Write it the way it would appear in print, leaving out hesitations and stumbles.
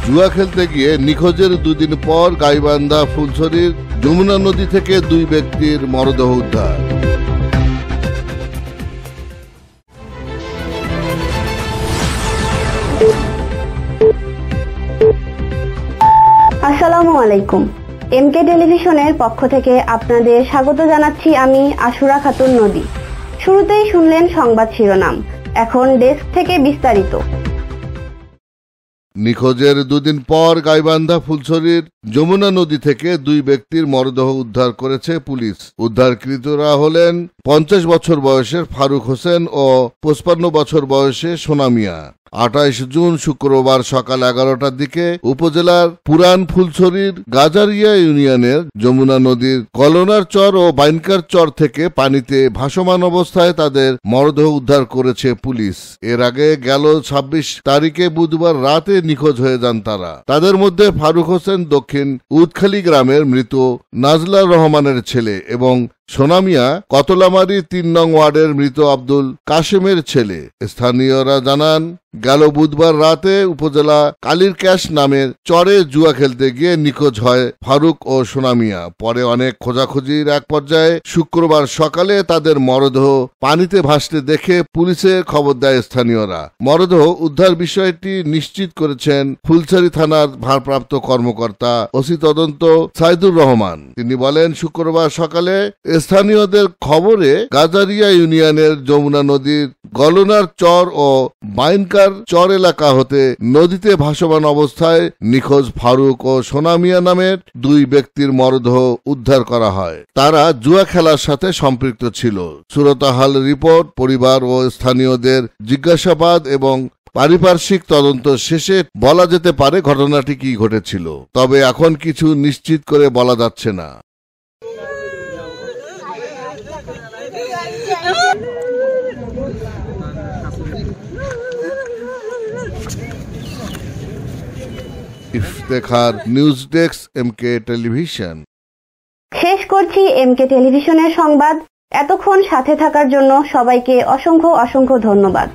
জুয়া খেলতে গিয়ে নিখোঁজের 2 দিন পর গাইবান্ধা ফুলছড়ির যমুনা নদী থেকে 2 ব্যক্তির মরদেহ উদ্ধার। আসসালামু আলাইকুম। এমকে টেলিভিশনের পক্ষ থেকে আপনাদের স্বাগত জানাচ্ছি আমি আশুরা খাতুন নদী। শুরুতেই শুনলেন সংবাদ শিরোনাম, এখন ডেস্ক থেকে বিস্তারিত। নিখোঁজের 2 দিন পর গাইবান্ধা ফুলছড়ির যমুনা নদী থেকে 2 ব্যক্তির মরদেহ উদ্ধার করেছে পুলিশ। উদ্ধারকৃতরা হলেন 50 বছর বয়সের ফারুক হোসেন ও 55 বছর বয়সে সোনা মিয়া। 28 জুন শুক্রবার সকাল 11টার দিকে উপজেলার পুরান ফুলছড়ির গাজারিয়া ইউনিয়নের যমুনা নদীর কলোনার চর ও বাইনকার চর থেকে পানিতে ভাসমান অবস্থায় তাদের মরদেহ উদ্ধার করেছে পুলিশ। এর আগে গেল 26 তারিখে বুধবার রাতে নিখোঁজ হয়ে যান তারা। তাদের মধ্যে ফারুক হোসেন দক্ষিণ উদখালি গ্রামের মৃত নাজলার রহমানের ছেলে এবং সোনা মিয়া কতলামারি 3 নং ওয়ার্ডের মৃত আব্দুল কাশেমের ছেলে। স্থানীয়রা জানান, গেল বুধবার রাতে উপজেলা কালীর ক্যাশ নামের চরে জুয়া খেলতে গিয়ে নিখোঁজ হয় ফারুক ও সোনা মিয়া। পরে অনেক খোঁজাখুঁজির এক পর্যায়ে শুক্রবার সকালে তাদের মরদেহ পানিতে ভাসতে দেখে পুলিশে খবর দেয় স্থানীয়রা। মরদেহ উদ্ধার বিষয়টি নিশ্চিত করেছেন ফুলছড়ি থানার ভারপ্রাপ্ত কর্মকর্তা ওসি তদন্ত সাইদুর রহমান। তিনি বলেন, শুক্রবার সকালে স্থানীয়দের খবরে গাজারিয়া ইউনিয়নের যমুনা নদীর গলনার চর ও বাইনকার চর এলাকা হতে নদীতে ভাসমান অবস্থায় নিখোঁজ ফারুক ও সোনা মিয়া নামের 2 ব্যক্তির মরদেহ উদ্ধার করা হয়। তারা জুয়া খেলার সাথে সম্পৃক্ত ছিল। সুরতাহাল রিপোর্ট, পরিবার ও স্থানীয়দের জিজ্ঞাসাবাদ এবং পারিপার্শ্বিক তদন্ত শেষে বলা যেতে পারে ঘটনাটি কি ঘটেছিল, তবে এখন কিছু নিশ্চিত করে বলা যাচ্ছে না। Iftekhar, news desk, MK television. শেষ করছি এমকে টেলিভিশনের সংবাদ। এতক্ষণ সাথে থাকার জন্য সবাইকে অসংখ্য ধন্যবাদ।